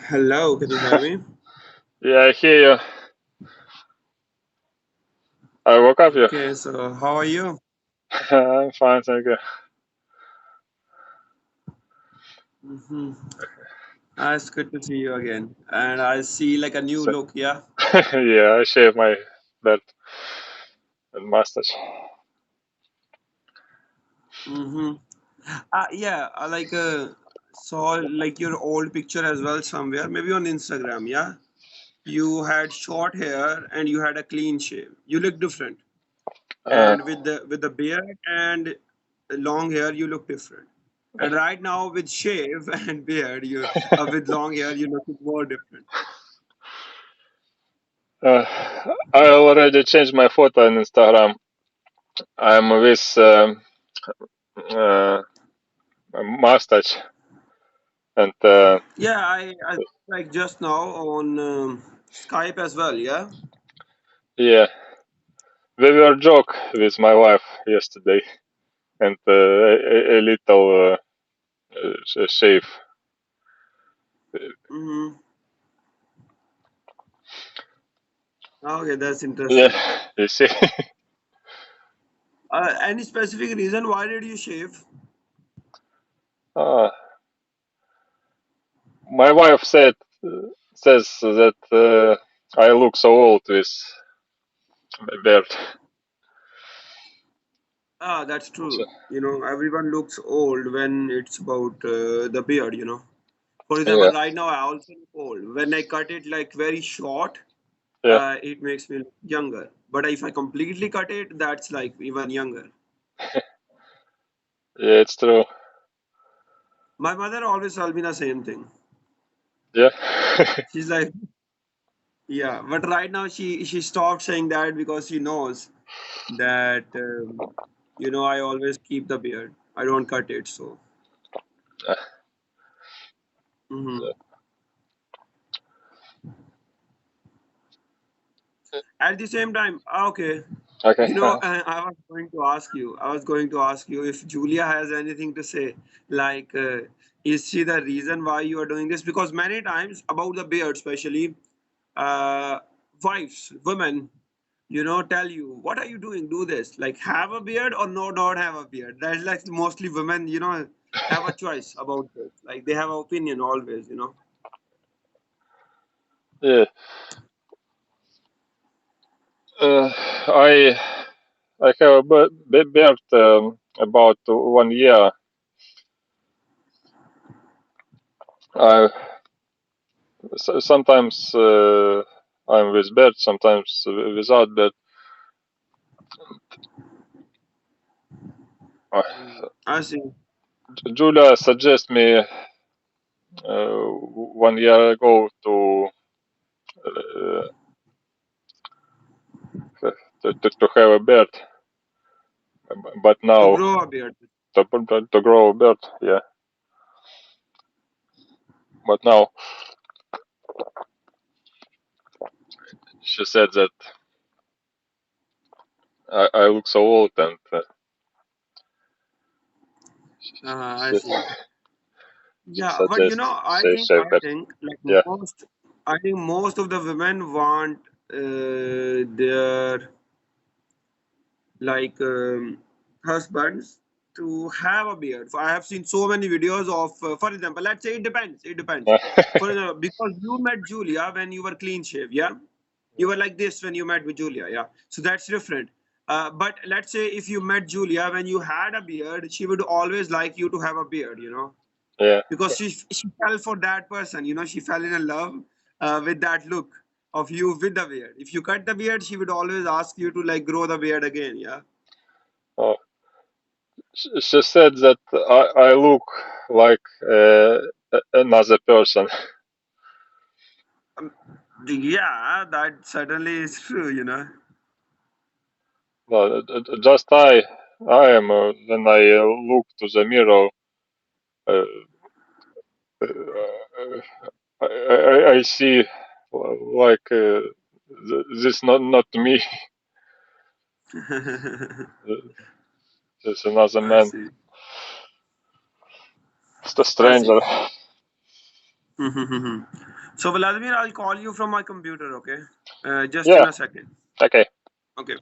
Hello, can you hear me? Yeah, I hear you. I woke up you. Okay, so how are you? I'm fine, thank you. Mm-hmm. It's good to see you again. And I see like a new So, look, yeah? yeah, I shave my beard and mustache. Mm-hmm. Yeah, I saw like your old picture as well somewhere, maybe on Instagram, yeah? You had short hair and you had a clean shave. You look different. Uh, And with the beard and long hair, you look different. And right now with shave and beard, you with long hair, you look more different. uh, I already changed my photo on Instagram. I'm with uh, mustache and Yeah, I like just now on Skype as well. Yeah. yeah, we were joke with my wife yesterday and a little shave. Mm-hmm. Okay, that's Yeah, interesting. you see. Any specific reason why did you shave? uh, My wife says that I look so old with beard. That's So, true. Everyone looks old when it's about the beard. For example, yeah, right now I also look old. When I cut it like very short, yeah, it makes me look younger. But if I completely cut it, that's like even younger. yeah, it's true. My mother always tells me the same thing. Yeah, She's like, yeah, but right now she stopped saying that because she knows that I always keep the beard. I don't cut it. So hmm at the same time, okay. okay. I was going to ask you if Julia has anything to say. Like, is she the reason why you are doing this? Because many times about the beard, especially, uh, wives, women, tell you, what are you doing? Do this. Like, have a beard or no, not have a beard. That's like mostly women, have a choice about this. Like, they have an opinion always. Yeah, uh, I I have a beard about 1 year. I sometimes I'm with beard, sometimes without beard. Uh, I see. Julia suggests me 1 year ago uh, to have a beard, but To now grow a beard. to grow a beard, yeah. But now she said that I look so old, and I she, see. she Yeah, but suggests I shave beard. think like Yeah, I think most of the women want their like husbands to have a beard. I have seen so many videos of, for example, let's say it depends. It depends. For example, because you met Julia when you were clean shave, yeah, you were like this when you met with Julia, yeah. So that's different. But let's say if you met Julia when you had a beard, she would always like you to have a beard. yeah. Because she fell for that person. She fell in love with that look of you with the beard. If you cut the beard, she would always ask you to like grow the beard again. Yeah. Oh, she said that I look like another person. Um, yeah, that certainly is true. Well, just I am when I look to the mirror. Uh, uh, I see like this not me. This another I man. see. It's a I see. stranger. So Vladimir, I'll call you from my computer, okay? Just Yeah. in a second. Okay. Okay.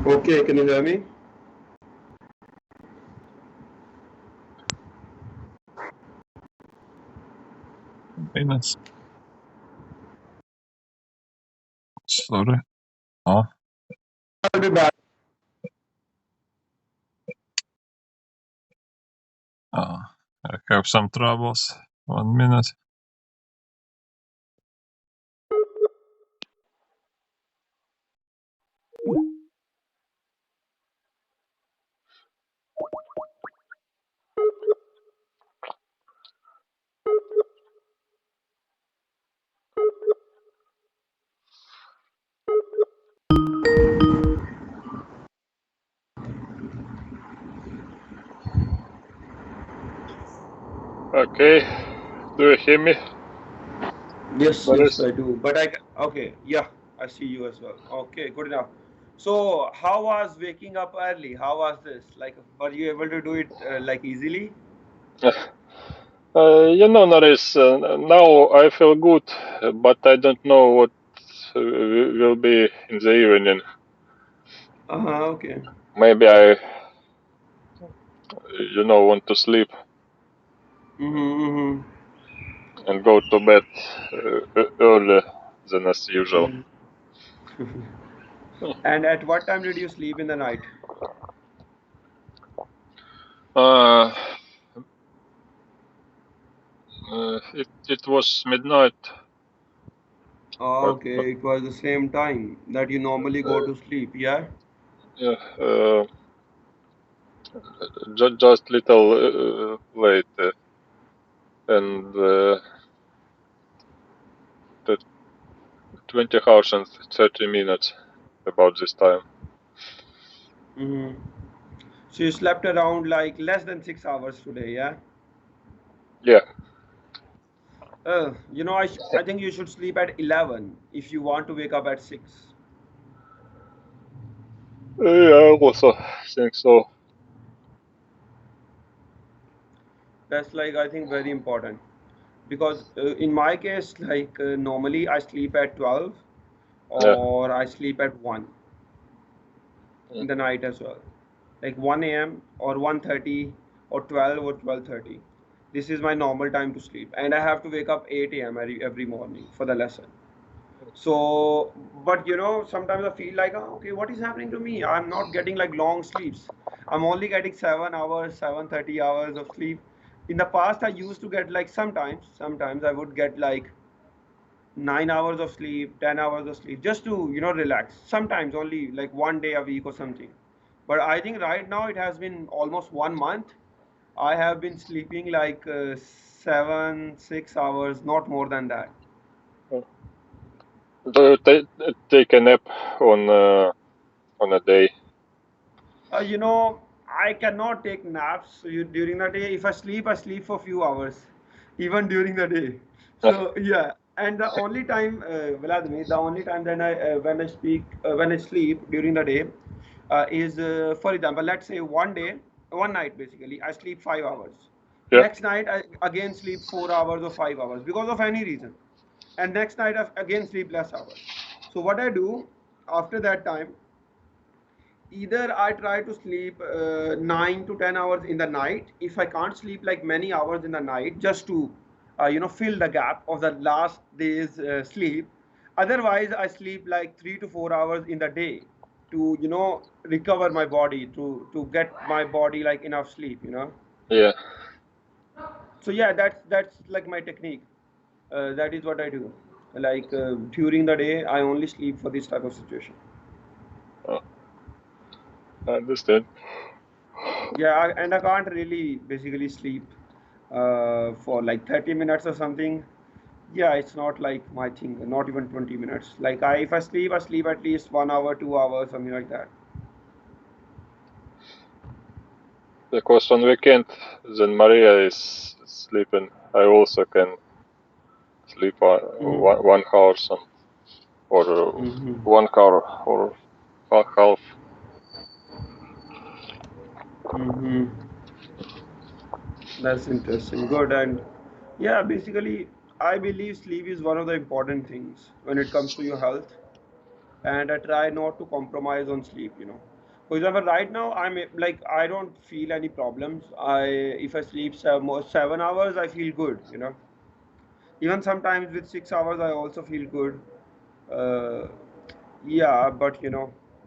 Okay, can you hear me? Minutes. Sorry. Ja. I'll be back. I have some troubles. 1 minute. Okay. Do you hear me? Yes, Boris? I do. But okay, yeah, I see you as well. Okay, good enough. So, how was waking up early? How was this? Like, were you able to do it like easily? Naris, now I feel good, but I don't know what will be in the evening. Okay. Maybe I, want to sleep Mm-hmm, and go to bed early than as usual. mm-hmm. And at what time did you sleep in the night? Uh, it was midnight. But, Okay, it was the same time that you normally go to sleep, yeah? yeah, just little late, and the 20 hours and 30 minutes about this time. Mm-hmm. So you slept around like less than 6 hours today, yeah? Yeah. I think you should sleep at 11 if you want to wake up at 6. I also think so. That's like, I think, very important. Because in my case, like normally I sleep at 12 Yeah. or I sleep at 1 in the night as well. Like 1 a.m. or 1:30 or 12 or 12:30. This is my normal time to sleep. And I have to wake up 8 a.m. every morning for the lesson. So, but sometimes I feel like, oh, okay, what is happening to me? I'm not getting like long sleeps. I'm only getting 7 hours, 7:30 hours of sleep. In the past, I used to get like sometimes I would get like 9 hours of sleep, 10 hours of sleep, just to relax. Sometimes only like one day a week or something. But I think right now it has been almost 1 month. I have been sleeping like 7, 6 hours, not more than that. Do you take a nap on a day? I cannot take naps during the day. If I sleep for few hours, even during the day. So yeah, and the only time, Vladimir, the only time that when I sleep during the day, is for example, let's say one night basically, I sleep 5 hours. Yeah. Next night, I again sleep 4 hours or 5 hours because of any reason, and next night I again sleep less hours. So what I do after that time, either I try to sleep 9 to 10 hours in the night. If I can't sleep like many hours in the night, just to fill the gap of the last day's sleep. Otherwise, I sleep like 3 to 4 hours in the day to recover my body, to get my body like enough sleep. Yeah. So yeah, that's like my technique. That is what I do. Like during the day, I only sleep for this type of situation. Uh, I understand. Yeah, and I can't really basically sleep for like 30 minutes or something. Yeah, it's not like my thing. Not even 20 minutes. Like if I sleep at least 1 hour, 2 hours, something like that. Because on weekend, then Maria is sleeping. I also can sleep Mm-hmm. 1 hour or Mm-hmm. 1 hour or half. Mm-hmm. That's interesting. Good. And yeah, basically, I believe sleep is one of the important things when it comes to your health. And I try not to compromise on sleep. For example, right now like I don't feel any problems. If I sleep 7 hours, I feel good. Even sometimes with 6 hours, I also feel good. Uh, yeah, but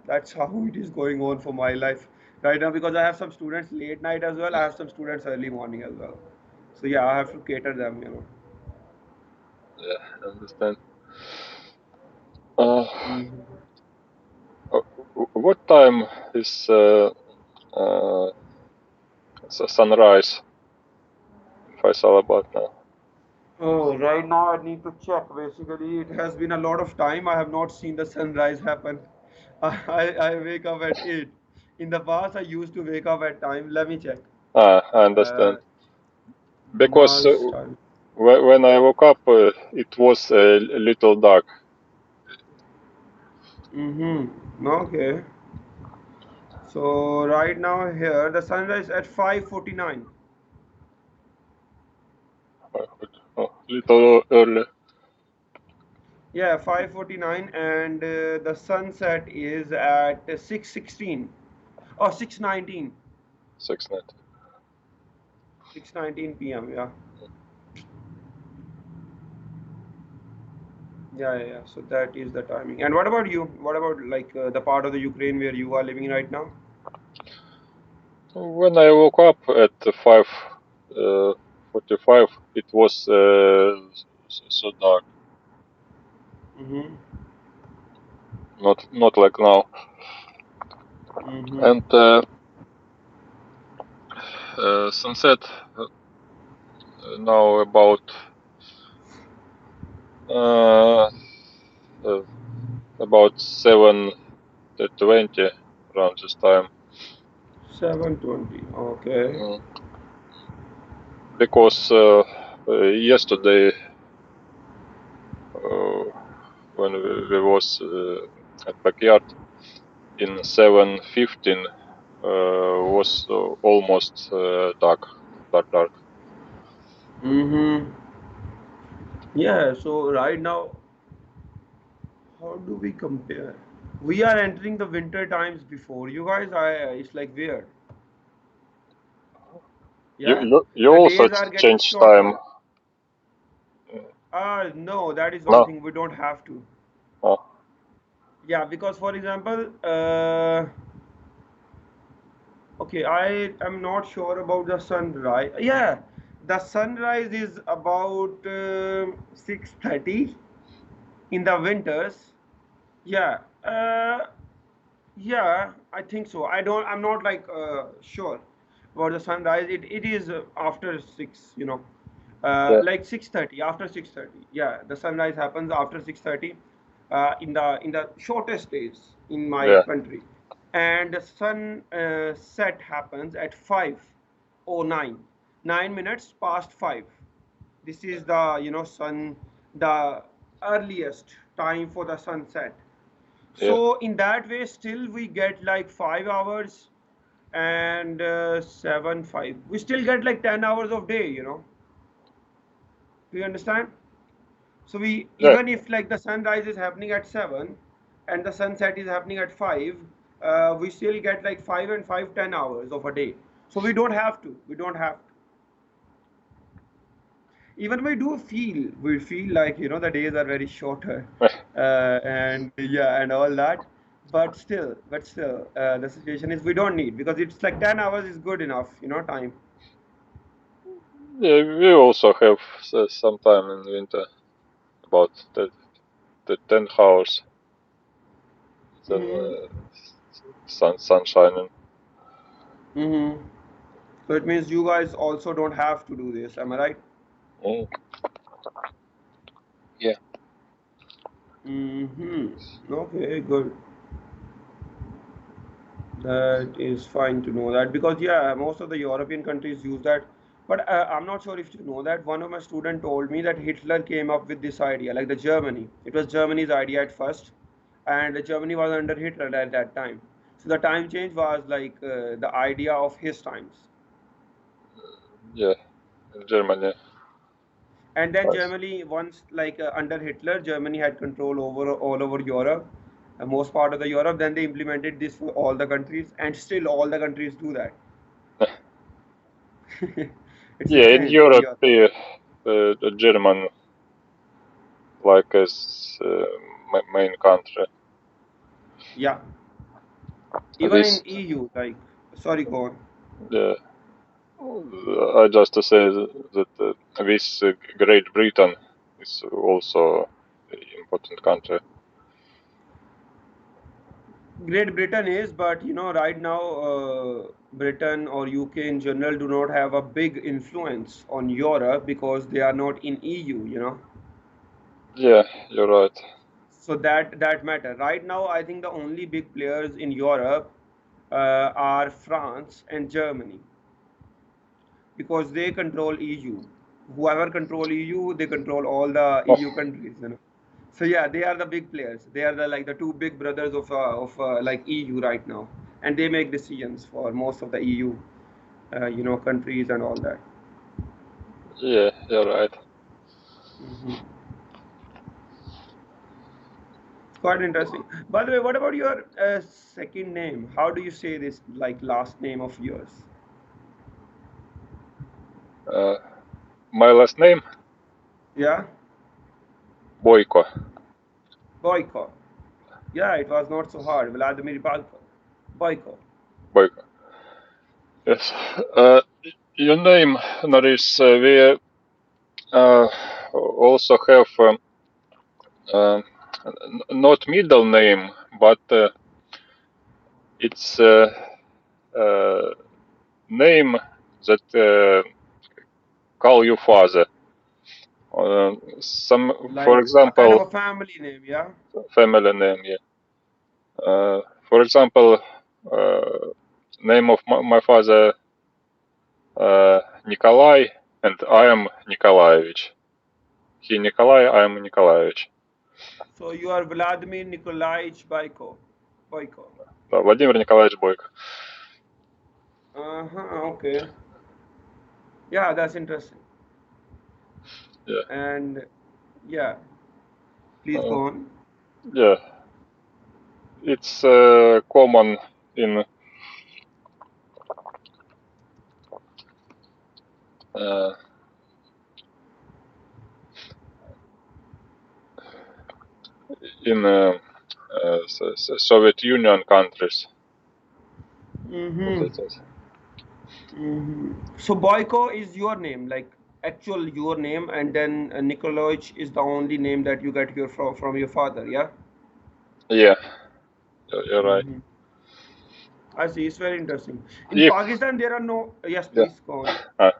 that's how it is going on for my life right now because I have some students late night as well. I have some students early morning as well. So yeah, I have to cater them. Yeah, I understand. Uh, Hmm. what time is uh, sunrise in Faisalabad now? Oh, right now I need to check. Basically, it has been a lot of time. I have not seen the sunrise happen. I wake up at 8. In the past, I used to wake up at time. Let me check. I Uh, understand. Because Namaz time. when I woke up, it was a little dark. Mm-hmm. Okay. So right now here, the sunrise at 5:49. Little early. Yeah, 5:49, and the sunset is at 6:16 or 6:19. 6 night. 6:19 p.m. Yeah. Yeah. So that is the timing. And what about you? What about like the part of the Ukraine where you are living right now? When I woke up at 5:45, it was so dark. Mm-hmm. Not like now. Mm-hmm. And sunset now uh, uh, about 7:20 around this time. 7:20. Okay. Mm. Because yesterday uh, when we was at backyard in 7:15 was almost dark. Mm-hmm. Yeah. So right now, how do we compare? We are entering the winter times before you guys. It's like weird. You Yeah. you, you The also days are getting change time. shorter. No, that is one No, thing we don't have to. oh, Yeah, because for example, okay, I am not sure about the sunrise. Yeah, the sunrise is about 6:30 in the winters. Yeah, yeah, I think so. I'm not like sure about the sunrise. It is after 6. yeah, Like 6:30. After 6:30. Yeah, the sunrise happens after 6:30, in the shortest days in my yeah, country, and the sun set happens at 5:09, 9 minutes past 5. This is the earliest time for the sunset. yeah, So in that way, still we get like 5 hours and 7 5. We still get like 10 hours of day. Do you understand? So we yeah. even if like the sunrise is happening at 7 and the sunset is happening at 5, we still get like 5 and 5 10 hours of a day. So we don't have to. We don't have to. Even we feel like the days are very shorter, and yeah, and all that, but still, the situation is we don't need, because it's like 10 hours is good enough time. Yeah, we also have some time in winter, about the 10 hours, then sun shining. Mm-hmm. So it means you guys also don't have to do this, am I right? Mm. Yeah. Mm-hmm. Okay, good. That is fine to know that because yeah, most of the European countries use that. But I'm not sure if you know that one of my students told me that Hitler came up with this idea, like the Germany. It was Germany's idea at first, and Germany was under Hitler at that time. So the time change was like the idea of his times. Yeah, in Germany. And then Nice. Germany, once like under Hitler, Germany had control over all over Europe, most part of the Europe. Then they implemented this for all the countries, and still all the countries do that. It's Yeah, in insane in Europe, Europe. the German like as main country. Yeah, even in This, EU, like sorry, go on. yeah, I just to say that this Great Britain is also an important country. Great Britain is, but you know, right now, Britain or UK in general do not have a big influence on Europe because they are not in EU. You know, Yeah, you're right. so that matter. Right now, I think the only big players in Europe are France and Germany because they control EU. Whoever control EU, they control all the Oh, EU countries. You know. So yeah, they are the big players. They are the like the two big brothers of like EU right now, and they make decisions for most of the EU, you know, countries and all that. yeah, you're right. Hmm. Quite interesting. By the way, what about your second name? How do you say this like last name of yours? Uh, my last name Yeah, Boyko. Boyko. Yeah, it was not so hard. Vladimir Boyko. Boyko. Boyko. Yes. Your name, Norris. We uh, also have uh, not middle name, but it's name that call you father. Some, for Like a kind of example, a family name. Yeah. family name. Yeah. For example, uh, name of my father Nikolai, and I am Nikolaevich. He Nikolai, I am Nikolaevich. So you are Vladimir Nikolaevich Boyko. Boyko. Vladimir Nikolaevich Boyko. Uh-huh, okay. Yeah, that's interesting. Yeah. And yeah, please Uh, go on. yeah. It's common in uh, in Soviet Union countries. Mm-hmm. That is. Mm-hmm. So Boyko is your name, like actual your name, and then Nikoloich is the only name that you get your from your father, yeah? Yeah, you're right. Mm-hmm. I see. It's very interesting. In If Pakistan, there are no. Yes, yeah, please go on. uh,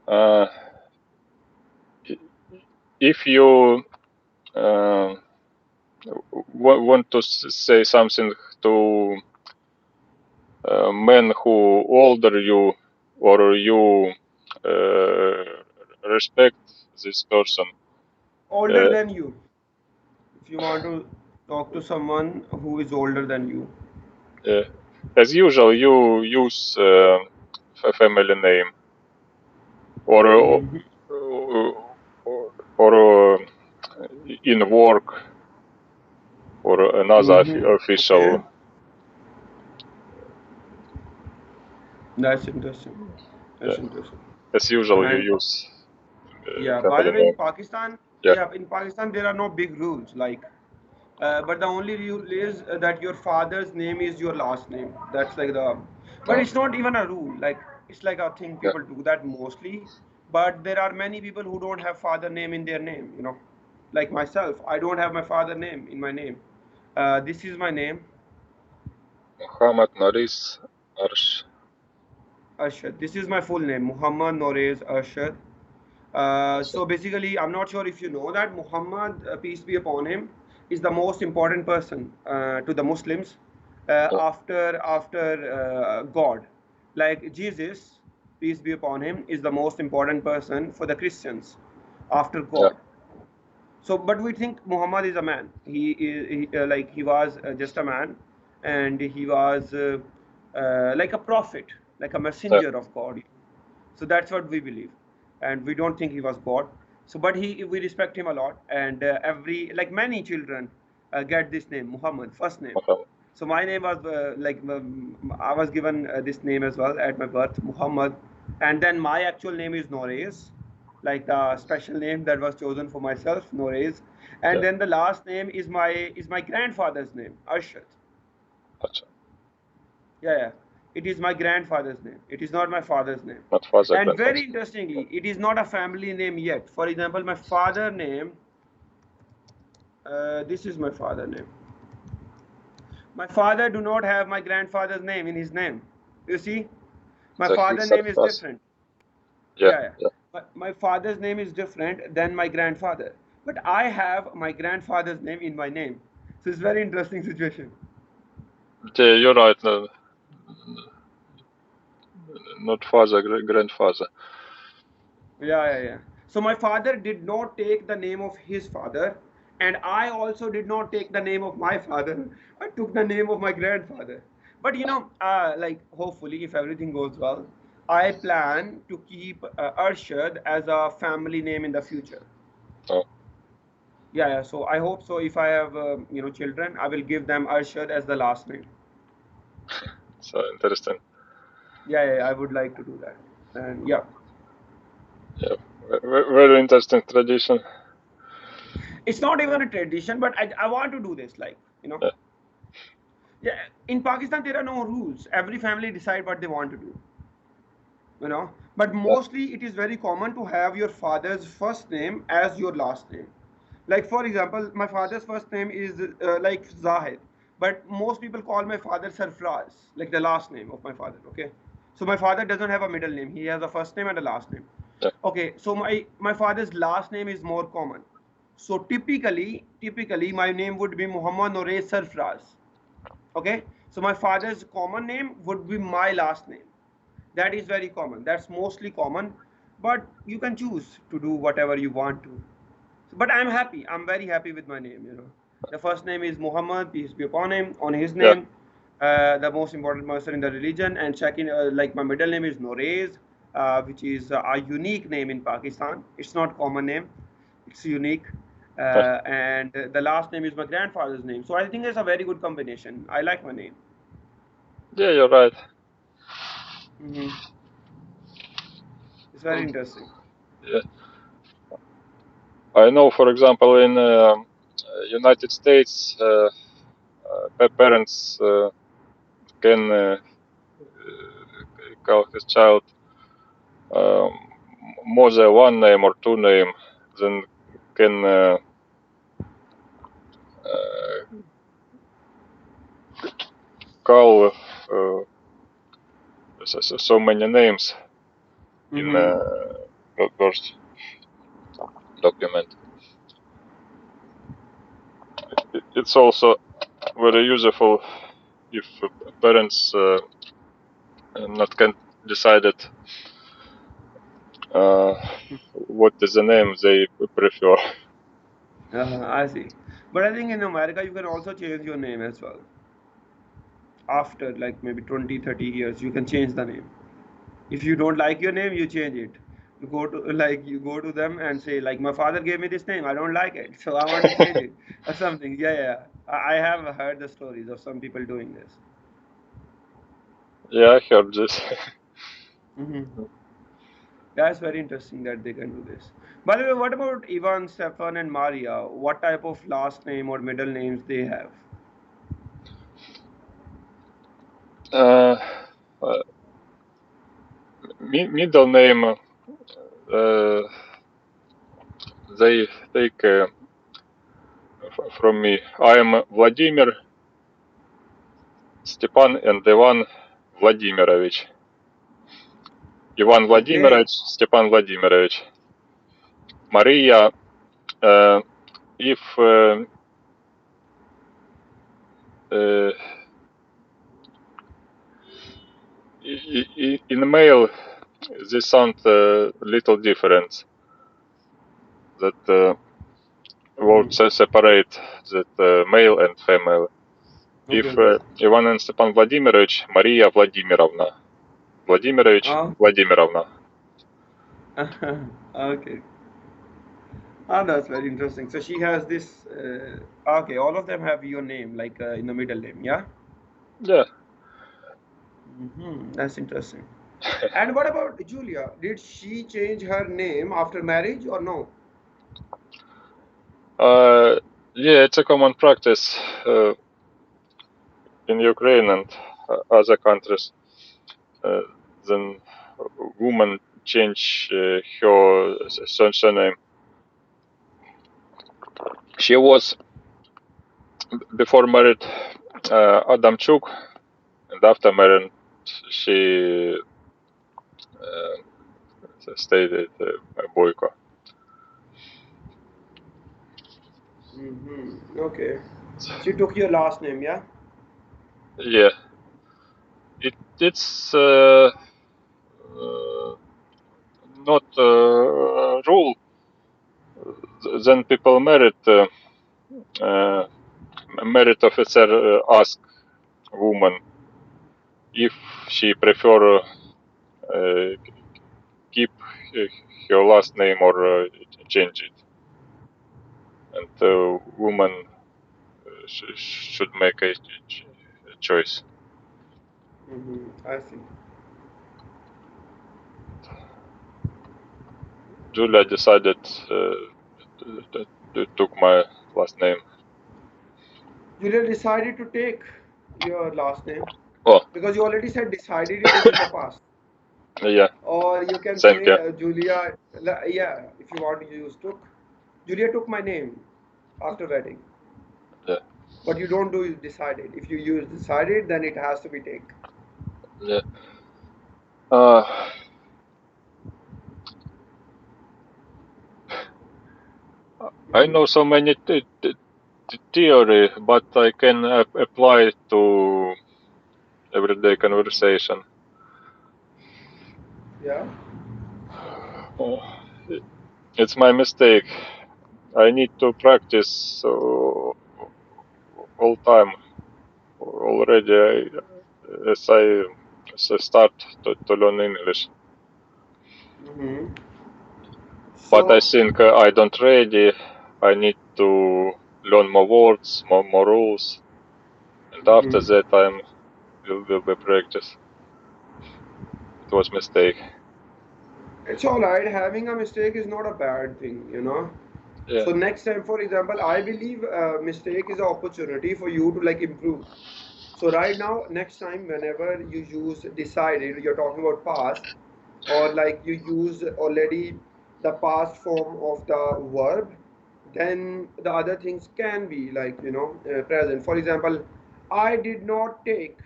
uh, if you uh, want to say something to men who older you, or you uh, respect this person, Older uh, than you. If you want to talk to someone who is older than you. uh, as usual, you use family name, or Mm-hmm. or in work, or another Mm-hmm. official. Okay. That's interesting. Yeah. That's interesting. As usual, you And use yeah, by the family way, in name. Pakistan, Yeah. yeah, in Pakistan there are no big rules like, but the only rule is that your father's name is your last name. That's like the, but Uh, it's not even a rule. Like It's like a thing Yeah. people do that mostly. But there are many people who don't have father name in their name. Like myself, I don't have my father name in my name. This is my name, Muhammad Norris Arsh. Arshad. This is my full name, Muhammad Norez Arshad. So basically, I'm not sure if you know that Muhammad, peace be upon him, is the most important person to the Muslims Yeah. after God. Like Jesus, peace be upon him, is the most important person for the Christians after Yeah. God. So, but we think Muhammad is a man. He was just a man, and he was like a prophet, like a Yeah. messenger of God. So that's what we believe, and we don't think he was God. So, but we respect him a lot, and every like many children get this name Muhammad, first name. Muhammad. So my name was I was given this name as well at my birth, Muhammad, and then my actual name is Norez, like the special name that was chosen for myself, Norez, and Yeah. then the last name is my grandfather's name, Arshad. Acha. Yeah, yeah. It is my grandfather's name. It is not my father's name. Not father, And grandfather. very interestingly, it is not a family name yet. For example, my father name. This is my father name. My father do not have my grandfather's name in his name. You see, my So father he's name is Sarfraz. different. Yeah. Yeah, yeah. Yeah. My father's name is different than my grandfather. But I have my grandfather's name in my name. So it's very interesting situation. Yeah, you're right. No, not father, grandfather. Yeah, yeah, yeah. So my father did not take the name of his father, and I also did not take the name of my father. I took the name of my grandfather. But like hopefully, if everything goes well, I plan to keep Arshad as a family name in the future. Oh, Yeah, yeah. So I hope so. If I have children, I will give them Arshad as the last name. so interesting. Yeah, yeah, yeah, I would like to do that. And yeah. Yeah. Very interesting tradition. It's not even a tradition, but I want to do this, like, Yeah. yeah, in Pakistan there are no rules. Every family decide what they want to do, but Yeah. mostly it is very common to have your father's first name as your last name. Like for example, my father's first name is like Zahid, but most people call my father Sarfraz, like the last name of my father. Okay, so my father doesn't have a middle name, he has a first name and a last name. Yeah. Okay, so my father's last name is more common. So typically my name would be Muhammad Nore Sarfraz. Okay, so my father's common name would be my last name. That is very common, that's mostly common, but you can choose to do whatever you want to. But I'm very happy with my name. The first name is Muhammad, peace be upon him, on his Yeah. name, the most important person in the religion. And second, like my middle name is Norez, which is a unique name in Pakistan. It's not common name, it's unique. And the last name is my grandfather's name. So I think it's a very good combination. I like my name. Yeah, you're right. Hmm. It's very interesting. Yeah. I know, for example, in United States, parents can call his child um, more than one name or two name, then can call so many names in Hmm. birth document. It's also very useful if parents not can decide it what is the name they prefer. I see. But I think in America you can also change your name as well. After like maybe 20, 30 years, you can change the name. If you don't like your name, you change it. You go to them and say, like, my father gave me this name, I don't like it, so I want to change it or something. Yeah, yeah. I have heard the stories of some people doing this. Yeah, I heard this. Hmm. That's very interesting that they can do this. By the way, what about Ivan, Stefan, and Maria? What type of last name or middle names they have? uh, uh, middle name they take from me. I am Vladimir Stepan and Ivan Vladimirovich. Ivan Okay. Vladimirovich, Stepan Vladimirovich. Maria, if in male they sound little different. That words separate that male and female. Okay, If okay. Ivan and Stepan Vladimirovich, Maria Vladimirovna, Vladimirovich Oh, Vladimirovna. okay. Ah, that's very interesting. So she has this. Okay, all of them have your name, like in the middle name, yeah? Yeah. That's interesting. And what about Julia? Did she change her name after marriage or no? Yeah, it's a common practice in Ukraine and other countries. Then woman change her surname. She was before married Adamchuk, and after married she stayed at Boyko. Okay. She took your last name, yeah? Yeah, it's not rule. Then people married officer ask woman if she prefer keep her last name or change it, and woman should make a choice. I see. Julia decided took my last name. Julia decided to take your last name Oh, because you already said decided it is in the past. yeah, Or you can same say here. Julia, yeah, if you want to use took. Julia took my name after wedding. Yeah, But you don't do decided. If you use decided, then it has to be take. yeah. Uh, I know so many theory, but I can apply to everyday conversation. Yeah. Uh, it's my mistake. I need to practice all time already as I start to learn English. hmm But I So, think I don't ready. I need to learn more words, more rules, and after mhm. that I will be practice. It was mistake. It's all right. Having a mistake is not a bad thing, you know. Yeah, So next time, for example, I believe mistake is an opportunity for you to like improve. So right now, next time, whenever you use decided, you're talking about past, or like you use already the past form of the verb, then the other things can be like present. For example, I did not take,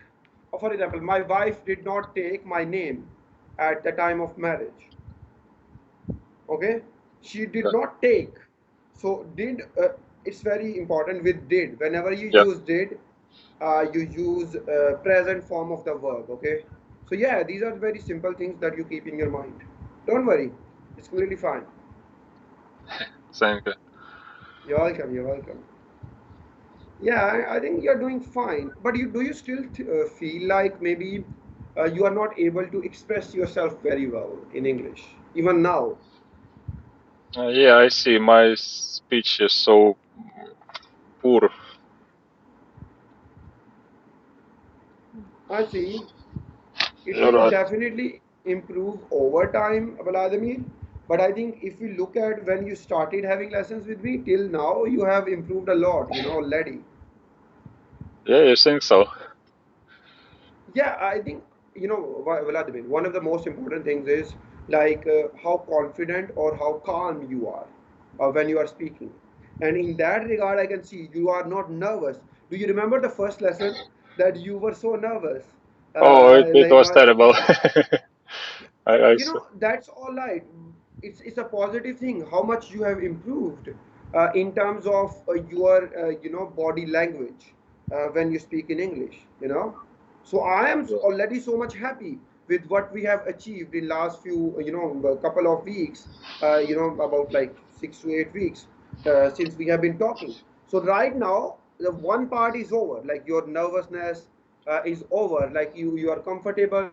or for example, my wife did not take my name at the time of marriage. Okay, she did yeah, not take. So did it's very important with did. Whenever you yeah. use did, you use present form of the verb. Okay, so yeah, these are very simple things that you keep in your mind. Don't worry, it's completely fine. Thank you. You're welcome. You're welcome. Yeah, I think you're doing fine. But do you still feel like maybe you are not able to express yourself very well in English even now? Yeah, I see. My speech is so poor. I see. It You're will right. definitely improve over time, Vladimir. But I think if we look at when you started having lessons with me till now, you have improved a lot, already. Yeah, you think so? Yeah, I think Vladimir, one of the most important things is like how confident or how calm you are when you are speaking. And in that regard, I can see you are not nervous. Do you remember the first lesson that you were so nervous? Oh, it Like was terrible. I saw. that's all right. It's a positive thing how much you have improved in terms of your body language when you speak in English. So I am Yeah. already so much happy with what we have achieved in last few a couple of weeks, about like 6 to 8 weeks since we have been talking. So right now the one part is over, like your nervousness is over, like you are comfortable